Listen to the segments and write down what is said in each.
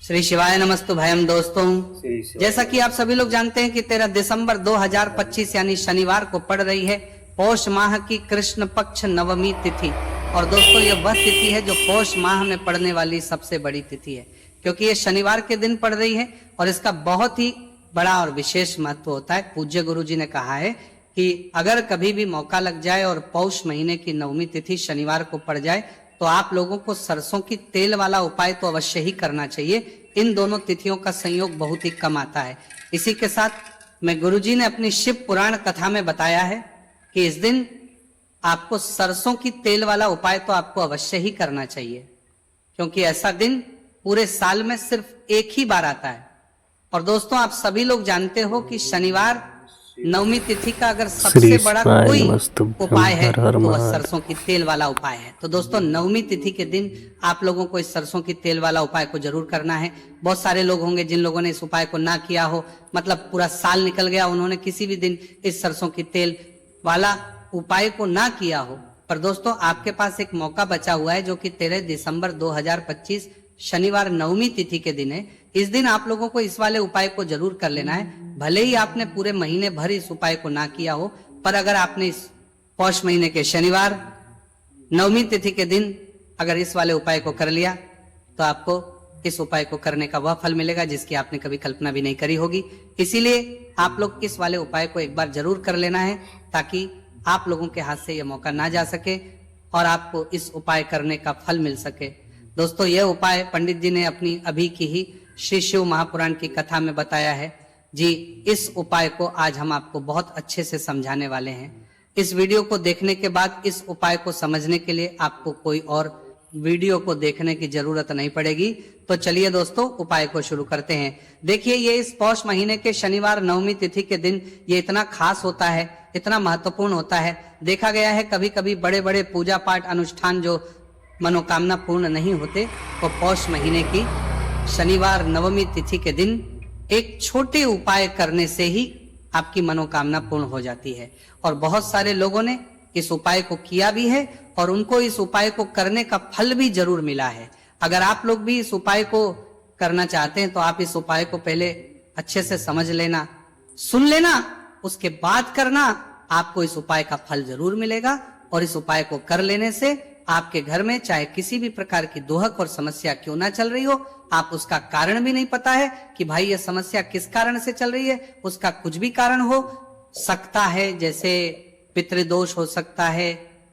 श्री शिवाय नमस्तु भयम दोस्तों। जैसा कि आप सभी लोग जानते हैं कि 13 दिसंबर 2025 यानी शनिवार को पड़ रही है पौष माह की कृष्ण पक्ष नवमी तिथि। और दोस्तों ये वह तिथि है जो पौष माह में पड़ने वाली सबसे बड़ी तिथि है, क्योंकि ये शनिवार के दिन पड़ रही है और इसका बहुत ही बड़ा और विशेष महत्व होता है। पूज्य गुरु जी ने कहा है कि अगर कभी भी मौका लग जाए और पौष महीने की नवमी तिथि शनिवार को पड़ जाए तो आप लोगों को सरसों की तेल वाला उपाय तो अवश्य ही करना चाहिए। इन दोनों तिथियों का संयोग बहुत ही कम आता है। इसी के साथ में गुरुजी ने अपनी शिव पुराण कथा में बताया है कि इस दिन आपको सरसों की तेल वाला उपाय तो आपको अवश्य ही करना चाहिए, क्योंकि ऐसा दिन पूरे साल में सिर्फ एक ही बार आता है। और दोस्तों आप सभी लोग जानते हो कि शनिवार नवमी तिथि का अगर सबसे बड़ा कोई उपाय है तो वह सरसों की तेल वाला उपाय है। तो दोस्तों नवमी तिथि के दिन आप लोगों को इस सरसों की तेल वाला उपाय को जरूर करना है। बहुत सारे लोग होंगे जिन लोगों ने इस उपाय को ना किया हो, मतलब पूरा साल निकल गया, उन्होंने किसी भी दिन इस सरसों की तेल वाला उपाय को ना किया हो। पर दोस्तों आपके पास एक मौका बचा हुआ है जो कि 13 दिसंबर 2025 शनिवार नवमी तिथि के दिन है। इस दिन आप लोगों को इस वाले उपाय को जरूर कर लेना है। भले ही आपने पूरे महीने भर इस उपाय को ना किया हो, पर अगर आपने इस पौष महीने के शनिवार नवमी तिथि के दिन अगर इस वाले उपाय को कर लिया तो आपको इस उपाय को करने का वह फल मिलेगा जिसकी आपने कभी कल्पना भी नहीं करी होगी। इसीलिए आप लोग इस वाले उपाय को एक बार जरूर कर लेना है, ताकि आप लोगों के हाथ से यह मौका ना जा सके और आपको इस उपाय करने का फल मिल सके। दोस्तों यह उपाय पंडित जी ने अपनी अभी की ही श्री शिव महापुराण की कथा में बताया है जी। इस उपाय को आज हम आपको बहुत अच्छे से समझाने वाले हैं। इस वीडियो को देखने के बाद इस उपाय को समझने के लिए आपको कोई और वीडियो को देखने की जरूरत नहीं पड़ेगी। तो चलिए दोस्तों उपाय को शुरू करते हैं। देखिए ये इस पौष महीने के शनिवार नवमी तिथि के दिन ये इतना खास होता है, इतना महत्वपूर्ण होता है। देखा गया है कभी कभी बड़े बड़े पूजा पाठ अनुष्ठान जो मनोकामना पूर्ण नहीं होते, तो पौष महीने की शनिवार नवमी तिथि के दिन एक छोटे उपाय करने से ही आपकी मनोकामना पूर्ण हो जाती है। और बहुत सारे लोगों ने इस उपाय को किया भी है और उनको इस उपाय को करने का फल भी जरूर मिला है। अगर आप लोग भी इस उपाय को करना चाहते हैं तो आप इस उपाय को पहले अच्छे से समझ लेना, सुन लेना, उसके बाद करना। आपको इस उपाय का फल जरूर मिलेगा और इस उपाय को कर लेने से आपके घर में चाहे किसी भी प्रकार की दोहक और समस्या क्यों ना चल रही हो, आप उसका कारण भी नहीं पता है कि भाई ये समस्या किस कारण से चल रही है, उसका कुछ भी कारण हो सकता है, जैसे पितृदोष हो सकता है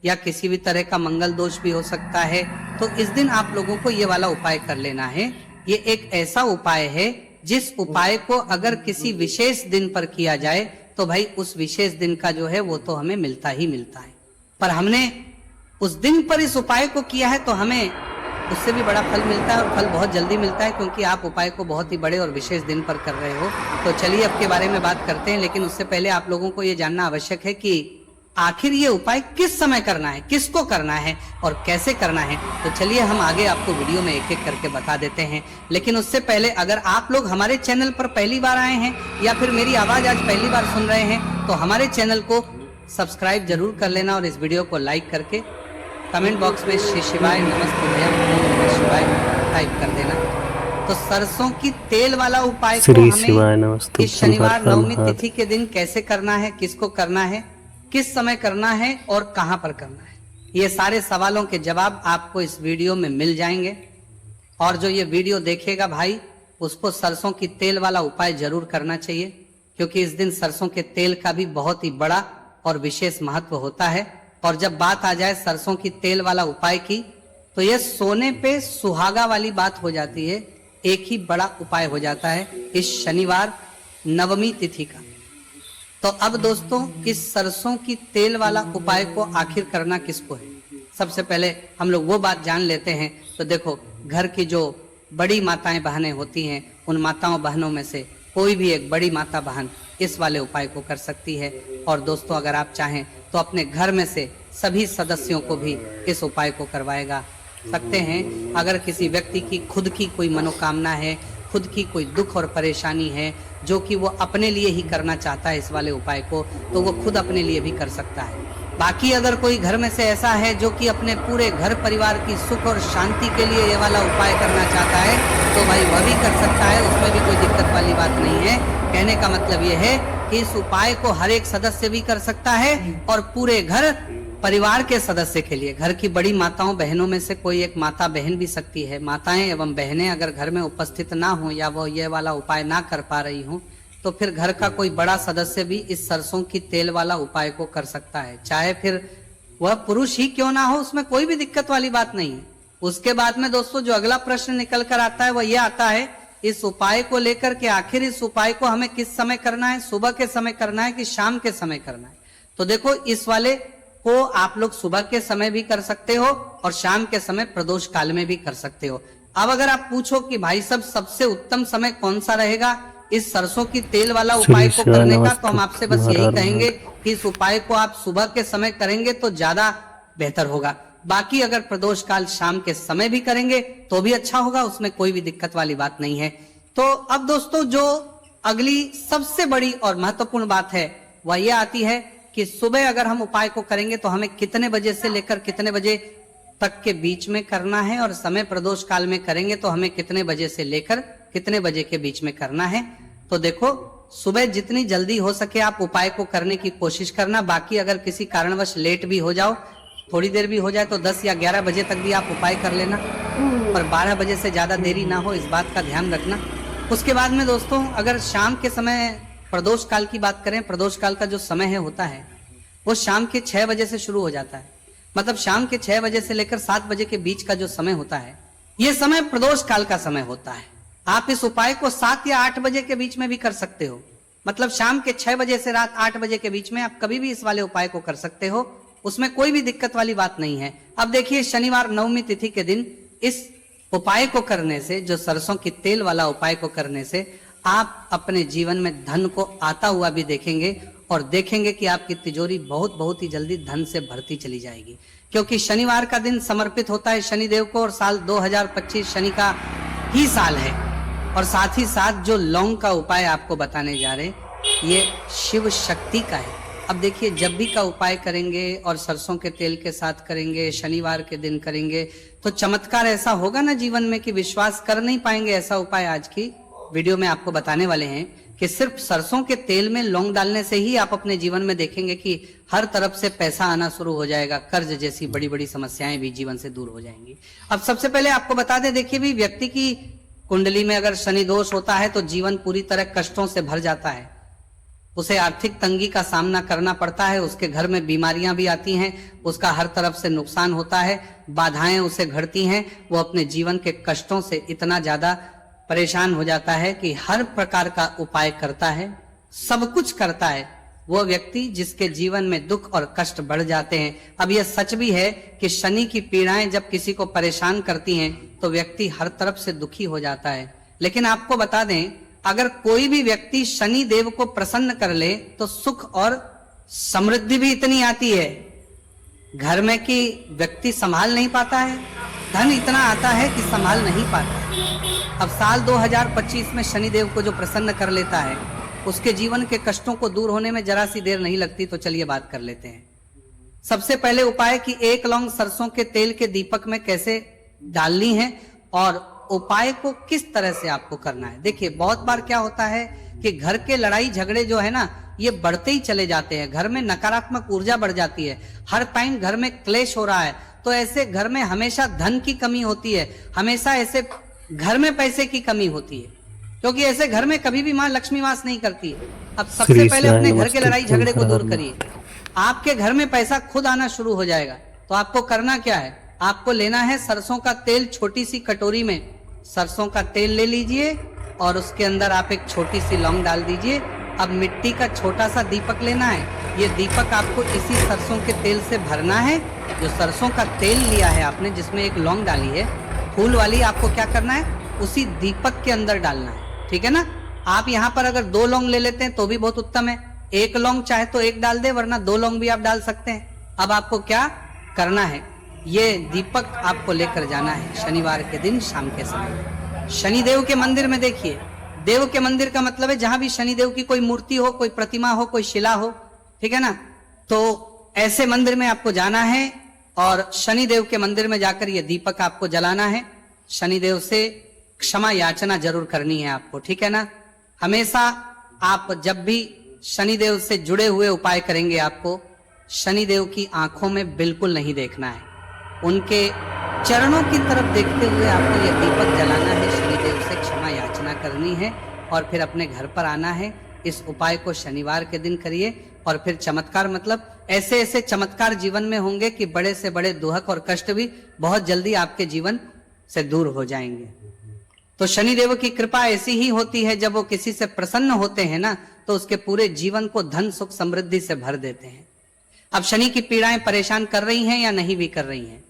या किसी भी तरह का मंगल दोष भी हो सकता है। तो इस दिन आप लोगों को ये वाला उपाय कर लेना है। ये एक ऐसा उपाय है जिस उपाय को अगर किसी विशेष दिन पर किया जाए तो भाई उस विशेष दिन का जो है वो तो हमें मिलता ही मिलता है। पर हमने उस दिन पर इस उपाय को किया है तो हमें उससे भी बड़ा फल मिलता है और फल बहुत जल्दी मिलता है, क्योंकि आप उपाय को बहुत ही बड़े और विशेष दिन पर कर रहे हो। तो चलिए अब के बारे में बात करते हैं, लेकिन उससे पहले आप लोगों को ये जानना आवश्यक है कि आखिर ये उपाय किस समय करना है, किसको करना है और कैसे करना है। तो चलिए हम आगे आपको वीडियो में एक एक करके बता देते हैं। लेकिन उससे पहले अगर आप लोग हमारे चैनल पर पहली बार आए हैं या फिर मेरी आवाज आज पहली बार सुन रहे हैं तो हमारे चैनल को सब्सक्राइब जरूर कर लेना और इस वीडियो को लाइक करके कमेंट बॉक्स में श्री शिवाय नमस्ते भैया शिवाय टाइप कर देना। तो सरसों की तेल वाला उपाय को हमें इस शनिवार नवमी तिथि के दिन कैसे करना है, किसको करना है, किस समय करना है और कहां पर करना है, ये सारे सवालों के जवाब आपको इस वीडियो में मिल जाएंगे। और जो ये वीडियो देखेगा भाई उसको सरसों की तेल वाला उपाय जरूर करना चाहिए, क्योंकि इस दिन सरसों के तेल का भी बहुत ही बड़ा और विशेष महत्व होता है। और जब बात आ जाए सरसों की तेल वाला उपाय की तो यह सोने पे सुहागा वाली बात हो जाती है। एक ही बड़ा उपाय हो जाता है इस शनिवार नवमी तिथि का। तो अब दोस्तों इस सरसों की तेल वाला उपाय को आखिर करना किसको है, सबसे पहले हम लोग वो बात जान लेते हैं। तो देखो घर की जो बड़ी माताएं बहनें होती हैं, उन माताओं बहनों में से कोई भी एक बड़ी माता बहन इस वाले उपाय को कर सकती है। और दोस्तों अगर आप चाहें तो अपने घर में से सभी सदस्यों को भी इस उपाय को करवाएगा सकते हैं। अगर किसी व्यक्ति की खुद की कोई मनोकामना है, खुद की कोई दुख और परेशानी है जो कि वो अपने लिए ही करना चाहता है इस वाले उपाय को, तो वो खुद अपने लिए भी कर सकता है। बाकी अगर कोई घर में से ऐसा है जो कि अपने पूरे घर परिवार की सुख और शांति के लिए ये वाला उपाय करना चाहता है तो भाई वह भी कर सकता है, उसमें भी कोई दिक्कत वाली बात नहीं है। कहने का मतलब ये है कि इस उपाय को हर एक सदस्य भी कर सकता है और पूरे घर परिवार के सदस्य के लिए, घर की बड़ी माताओं बहनों में से कोई एक माता बहन भी सकती है। माताएं एवं बहनें अगर घर में उपस्थित ना हो या वो ये वाला उपाय ना कर पा रही हो तो फिर घर का कोई बड़ा सदस्य भी इस सरसों की तेल वाला उपाय को कर सकता है, चाहे फिर वह पुरुष ही क्यों ना हो, उसमें कोई भी दिक्कत वाली बात नहीं है। उसके बाद में दोस्तों जो अगला प्रश्न निकल कर आता है वह यह आता है इस उपाय को लेकर के, आखिर इस उपाय को हमें किस समय करना है, सुबह के समय करना है कि शाम के समय करना है। तो देखो इस वाले को आप लोग सुबह के समय भी कर सकते हो और शाम के समय प्रदोष काल में भी कर सकते हो। अब अगर आप पूछो कि भाई साहब सबसे उत्तम समय कौन सा रहेगा इस सरसों की तेल वाला उपाय को करने का, तो हम आपसे बस यही कहेंगे कि इस उपाय को आप सुबह के समय करेंगे तो ज्यादा बेहतर होगा। बाकी अगर प्रदोष काल शाम के समय भी करेंगे तो भी अच्छा होगा, उसमें कोई भी दिक्कत वाली बात नहीं है। तो अब दोस्तों जो अगली सबसे बड़ी और महत्वपूर्ण बात है वह यह आती है कि सुबह अगर हम उपाय को करेंगे तो हमें कितने बजे से लेकर कितने बजे तक के बीच में करना है, और समय प्रदोष काल में करेंगे तो हमें कितने बजे से लेकर कितने बजे के बीच में करना है। तो देखो सुबह जितनी जल्दी हो सके आप उपाय को करने की कोशिश करना। बाकी अगर किसी कारणवश लेट भी हो जाओ, थोड़ी देर भी हो जाए तो 10 या 11 बजे तक भी आप उपाय कर लेना, और 12 बजे से ज्यादा देरी ना हो, इस बात का ध्यान रखना। उसके बाद में दोस्तों अगर शाम के समय प्रदोष काल की बात करें, प्रदोष काल का जो समय है होता है वो शाम के 6 बजे से शुरू हो जाता है। मतलब शाम के 6 बजे से लेकर 7 बजे के बीच का जो समय होता है ये समय प्रदोष काल का समय होता है। आप इस उपाय को 7 या 8 बजे के बीच में भी कर सकते हो। मतलब शाम के 6 बजे से रात 8 बजे के बीच में आप कभी भी इस वाले उपाय को कर सकते हो, उसमें कोई भी दिक्कत वाली बात नहीं है। अब देखिए शनिवार नवमी तिथि के दिन इस उपाय को करने से, जो सरसों की तेल वाला उपाय को करने से आप अपने जीवन में धन को आता हुआ भी देखेंगे और देखेंगे कि आपकी तिजोरी बहुत ही जल्दी धन से भरती चली जाएगी, क्योंकि शनिवार का दिन समर्पित होता है शनिदेव को और साल 2025 शनि का ही साल है। और साथ ही साथ जो लौंग का उपाय आपको बताने जा रहे हैं ये शिव शक्ति का है। अब देखिए जब भी का उपाय करेंगे और सरसों के तेल के साथ करेंगे, शनिवार के दिन करेंगे, तो चमत्कार ऐसा होगा ना जीवन में कि विश्वास कर नहीं पाएंगे। ऐसा उपाय आज की वीडियो में आपको बताने वाले हैं कि सिर्फ सरसों के तेल में लौंग डालने से ही आप अपने जीवन में देखेंगे कि हर तरफ से पैसा आना शुरू हो जाएगा, कर्ज जैसी बड़ी बड़ी समस्याएं भी जीवन से दूर हो जाएंगी। अब सबसे पहले आपको बता दें, देखिए भी व्यक्ति की कुंडली में अगर शनि दोष होता है तो जीवन पूरी तरह कष्टों से भर जाता है, उसे आर्थिक तंगी का सामना करना पड़ता है, उसके घर में बीमारियां भी आती हैं, उसका हर तरफ से नुकसान होता है, बाधाएं उसे घड़ती हैं, वो अपने जीवन के कष्टों से इतना ज्यादा परेशान हो जाता है कि हर प्रकार का उपाय करता है, सब कुछ करता है वो व्यक्ति जिसके जीवन में दुख और कष्ट बढ़ जाते हैं। अब यह सच भी है कि शनि की पीड़ाएं जब किसी को परेशान करती हैं तो व्यक्ति हर तरफ से दुखी हो जाता है। लेकिन आपको बता दें, अगर कोई भी व्यक्ति शनि देव को प्रसन्न कर ले तो सुख और समृद्धि भी इतनी आती है घर में कि व्यक्ति संभाल नहीं पाता है, धन इतना आता है कि संभाल नहीं पाता है। अब साल 2025 में शनिदेव को जो प्रसन्न कर लेता है उसके जीवन के कष्टों को दूर होने में जरा सी देर नहीं लगती। तो चलिए बात कर लेते हैं। सबसे पहले उपाय कि 1 लौंग सरसों के तेल के दीपक में कैसे डालनी है और उपाय को किस तरह से आपको करना है। देखिए बहुत बार क्या होता है कि घर के लड़ाई झगड़े जो है ना ये बढ़ते ही चले जाते हैं, घर में नकारात्मक ऊर्जा बढ़ जाती है, हर टाइम घर में क्लेश हो रहा है, तो ऐसे घर में हमेशा धन की कमी होती है, हमेशा ऐसे घर में पैसे की कमी होती है, क्योंकि ऐसे घर में कभी भी माँ लक्ष्मी वास नहीं करती है। अब सबसे पहले अपने घर के लड़ाई झगड़े को दूर करिए, आपके घर में पैसा खुद आना शुरू हो जाएगा। तो आपको करना क्या है, आपको लेना है सरसों का तेल, छोटी सी कटोरी में सरसों का तेल ले लीजिए और उसके अंदर आप एक छोटी सी लौंग डाल दीजिए। अब मिट्टी का छोटा सा दीपक लेना है, ये दीपक आपको इसी सरसों के तेल से भरना है। जो सरसों का तेल लिया है आपने जिसमें एक लौंग डाली है फूल वाली, आपको क्या करना है उसी दीपक के अंदर डालना है, ठीक है ना। आप यहाँ पर अगर 2 लौंग ले लेते हैं तो भी बहुत उत्तम है, 1 लौंग चाहे तो 1 डाल दे, वरना 2 लौंग भी आप डाल सकते हैं। अब आपको क्या करना है, ये दीपक आपको लेकर जाना है शनिवार के दिन शाम के समय शनिदेव के मंदिर में। देखिए देव के मंदिर का मतलब है जहां भी शनिदेव की कोई मूर्ति हो, कोई प्रतिमा हो, कोई शिला हो, ठीक है ना, तो ऐसे मंदिर में आपको जाना है और शनिदेव के मंदिर में जाकर ये दीपक आपको जलाना है। शनिदेव से क्षमा याचना जरूर करनी है आपको, ठीक है ना। हमेशा आप जब भी शनिदेव से जुड़े हुए उपाय करेंगे, आपको शनिदेव की आंखों में बिल्कुल नहीं देखना है, उनके चरणों की तरफ देखते हुए आपको यह दीपक जलाना है, शनिदेव से क्षमा याचना करनी है और फिर अपने घर पर आना है। इस उपाय को शनिवार के दिन करिए और फिर चमत्कार, मतलब ऐसे ऐसे चमत्कार जीवन में होंगे कि बड़े से बड़े दुख और कष्ट भी बहुत जल्दी आपके जीवन से दूर हो जाएंगे। तो शनिदेव की कृपा ऐसी ही होती है, जब वो किसी से प्रसन्न होते हैं ना, तो उसके पूरे जीवन को धन सुख समृद्धि से भर देते हैं। अब शनि की पीड़ाएं परेशान कर रही हैं या नहीं भी कर रही हैं,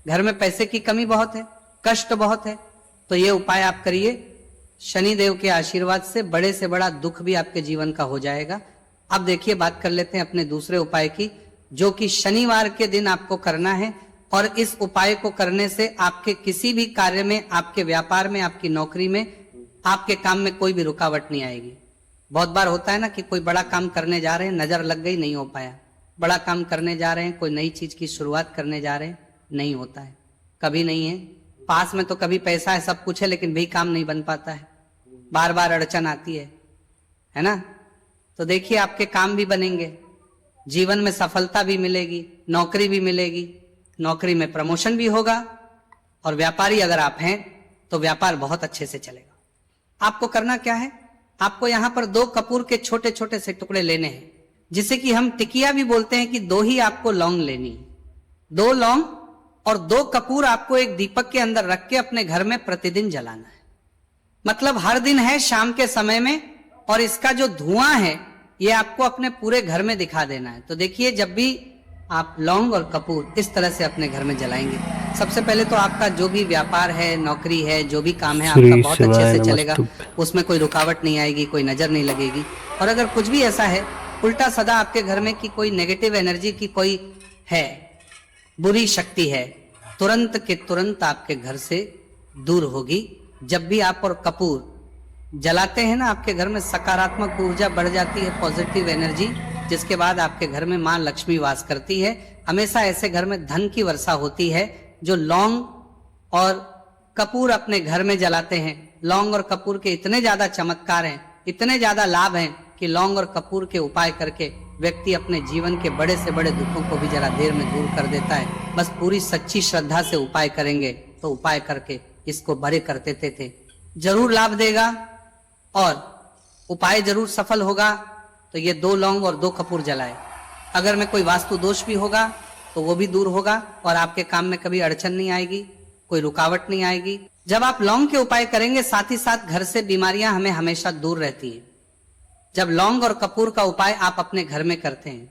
घर में पैसे की कमी बहुत है, कष्ट बहुत है, तो ये उपाय आप करिए। शनिदेव के आशीर्वाद से बड़े से बड़ा दुख भी आपके जीवन का हो जाएगा। अब देखिए, बात कर लेते हैं अपने दूसरे उपाय की, जो कि शनिवार के दिन आपको करना है। और इस उपाय को करने से आपके किसी भी कार्य में, आपके व्यापार में, आपकी नौकरी में, आपके काम में कोई भी रुकावट नहीं आएगी। बहुत बार होता है ना कि कोई बड़ा काम करने जा रहे हैं, नजर लग गई, नहीं हो पाया। बड़ा काम करने जा रहे हैं, कोई नई चीज की शुरुआत करने जा रहे हैं, नहीं होता है, कभी नहीं है। पास में तो कभी पैसा है, सब कुछ है, लेकिन भी काम नहीं बन पाता है, बार बार अड़चन आती है ना। तो देखिए, आपके काम भी बनेंगे, जीवन में सफलता भी मिलेगी, नौकरी भी मिलेगी, नौकरी में प्रमोशन भी होगा, और व्यापारी अगर आप हैं तो व्यापार बहुत अच्छे से चलेगा। आपको करना क्या है, आपको यहां पर 2 कपूर के छोटे छोटे से टुकड़े लेने हैं, जिसे कि हम टिकिया भी बोलते हैं, कि 2 ही आपको लौंग लेनी है। 2 लौंग और 2 कपूर आपको एक दीपक के अंदर रख के अपने घर में प्रतिदिन जलाना है। मतलब हर दिन है शाम के समय में, और इसका जो धुआं है ये आपको अपने पूरे घर में दिखा देना है। तो देखिए, जब भी आप लौंग और कपूर इस तरह से अपने घर में जलाएंगे, सबसे पहले तो आपका जो भी व्यापार है, नौकरी है, जो भी काम है, आपका बहुत अच्छे से चलेगा, उसमें कोई रुकावट नहीं आएगी, कोई नजर नहीं लगेगी। और अगर कुछ भी ऐसा है उल्टा सदा आपके घर में कि कोई नेगेटिव एनर्जी की कोई है, बुरी शक्ति है, तुरंत के तुरंत आपके घर से दूर होगी। जब भी आप और कपूर जलाते हैं ना, आपके घर में सकारात्मक ऊर्जा बढ़ जाती है, पॉजिटिव एनर्जी, जिसके बाद आपके घर में मां लक्ष्मी वास करती है। हमेशा ऐसे घर में धन की वर्षा होती है। जो लौंग और कपूर अपने घर में जलाते हैं, लौंग और कपूर के इतने ज्यादा चमत्कार हैं, इतने ज्यादा लाभ हैं, कि लौंग और कपूर के उपाय करके व्यक्ति अपने जीवन के बड़े से बड़े दुखों को भी जरा देर में दूर कर देता है। बस पूरी सच्ची श्रद्धा से उपाय करेंगे तो उपाय करके इसको बड़े करते थे, जरूर लाभ देगा और उपाय जरूर सफल होगा। तो ये 2 लौंग और 2 कपूर जलाए। अगर में कोई वास्तु दोष भी होगा तो वो भी दूर होगा, और आपके काम में कभी अड़चन नहीं आएगी, कोई रुकावट नहीं आएगी। जब आप लौंग के उपाय करेंगे, साथ ही साथ घर से बीमारियां हमें हमेशा दूर रहती है, जब लौंग और कपूर का उपाय आप अपने घर में करते हैं।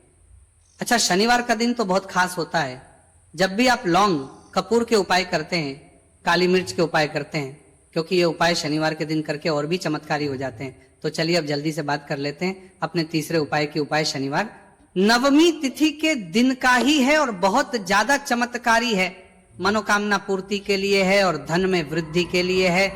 अच्छा, शनिवार का दिन तो बहुत खास होता है। जब भी आप लौंग कपूर के उपाय करते हैं, काली मिर्च के उपाय करते हैं, क्योंकि ये उपाय शनिवार के दिन करके और भी चमत्कारी हो जाते हैं। तो चलिए अब जल्दी से बात कर लेते हैं अपने तीसरे उपाय की। उपाय शनिवार नवमी तिथि के दिन का ही है और बहुत ज्यादा चमत्कारी है। मनोकामना पूर्ति के लिए है और धन में वृद्धि के लिए है।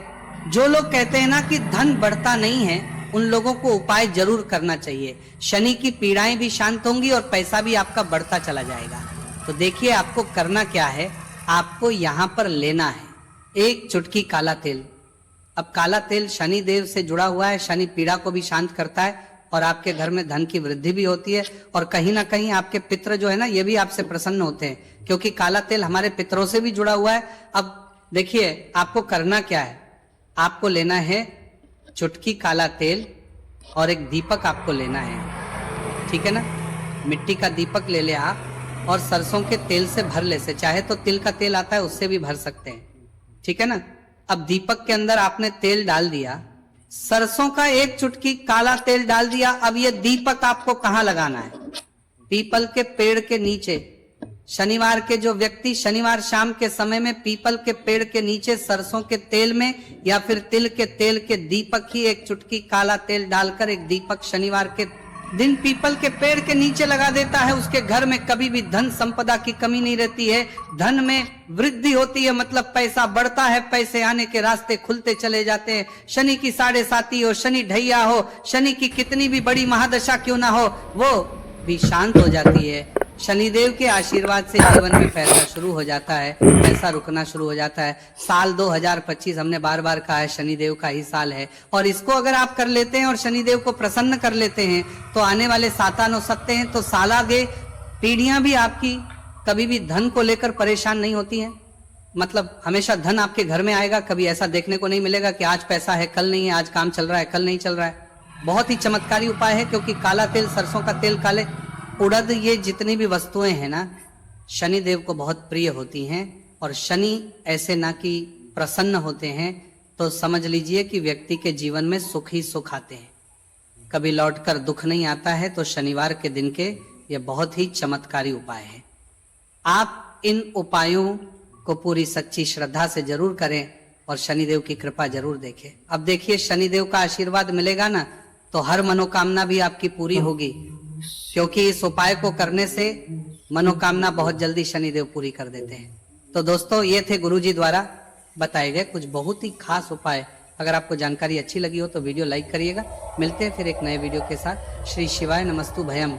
जो लोग कहते हैं ना कि धन बढ़ता नहीं है, उन लोगों को उपाय जरूर करना चाहिए। शनि की पीड़ाएं भी शांत होंगी और पैसा भी आपका बढ़ता चला जाएगा। तो देखिए, आपको करना क्या है, आपको यहां पर लेना है 1 चुटकी काला तेल। अब काला तेल शनि देव से जुड़ा हुआ है, शनि पीड़ा को भी शांत करता है और आपके घर में धन की वृद्धि भी होती है। और कहीं ना कहीं आपके पितर जो है ना, ये भी आपसे प्रसन्न होते हैं, क्योंकि काला तेल हमारे पितरों से भी जुड़ा हुआ है। अब देखिए, आपको करना क्या है, आपको लेना है चुटकी काला तेल और एक दीपक आपको लेना है, ठीक है ना। मिट्टी का दीपक ले ले आप, और सरसों के तेल से भर ले, से चाहे तो तिल का तेल आता है उससे भी भर सकते हैं, ठीक है ना। अब दीपक के अंदर आपने तेल डाल दिया, सरसों का 1 चुटकी काला तेल डाल दिया। अब ये दीपक आपको कहां लगाना है, पीपल के पेड़ के नीचे। शनिवार के जो व्यक्ति शनिवार शाम के समय में पीपल के पेड़ के नीचे सरसों के तेल में या फिर तिल के तेल के दीपक ही 1 चुटकी काला तेल डालकर एक दीपक शनिवार के दिन पीपल के पेड़ के नीचे लगा देता है, उसके घर में कभी भी धन संपदा की कमी नहीं रहती है, धन में वृद्धि होती है, मतलब पैसा बढ़ता है, पैसे आने के रास्ते खुलते चले जाते हैं। शनि की 7.5 हो, शनि ढैया हो, शनि की कितनी भी बड़ी महादशा क्यों ना हो, वो भी शांत हो जाती है शनिदेव के आशीर्वाद से जीवन में पैसा शुरू हो जाता है, पैसा रुकना शुरू हो जाता है। साल 2025 हमने बार बार कहा है शनिदेव का ही साल है, और इसको अगर आप कर लेते हैं और शनिदेव को प्रसन्न कर लेते हैं तो आने वाले सातान हो सकते हैं, तो साल आगे पीढ़ियां भी आपकी कभी भी धन को लेकर परेशान नहीं होती हैं। मतलब हमेशा धन आपके घर में आएगा, कभी ऐसा देखने को नहीं मिलेगा कि आज पैसा है कल नहीं है, आज काम चल रहा है कल नहीं चल रहा है। बहुत ही चमत्कारी उपाय है, क्योंकि काला तेल, सरसों का तेल, काले उड़द, ये जितनी भी वस्तुएं हैं ना, शनिदेव को बहुत प्रिय होती हैं। और शनि ऐसे ना कि प्रसन्न होते हैं तो समझ लीजिए कि व्यक्ति के जीवन में सुख ही सुख आते हैं, कभी लौटकर दुख नहीं आता है। तो शनिवार के दिन के ये बहुत ही चमत्कारी उपाय है। आप इन उपायों को पूरी सच्ची श्रद्धा से जरूर करें और शनिदेव की कृपा जरूर देखें। अब देखिए, शनिदेव का आशीर्वाद मिलेगा ना तो हर मनोकामना भी आपकी पूरी होगी, क्योंकि इस उपाय को करने से मनोकामना बहुत जल्दी शनिदेव पूरी कर देते हैं। तो दोस्तों, ये थे गुरुजी द्वारा बताए गए कुछ बहुत ही खास उपाय। अगर आपको जानकारी अच्छी लगी हो तो वीडियो लाइक करिएगा। मिलते हैं फिर एक नए वीडियो के साथ। श्री शिवाय नमस्तु भयम।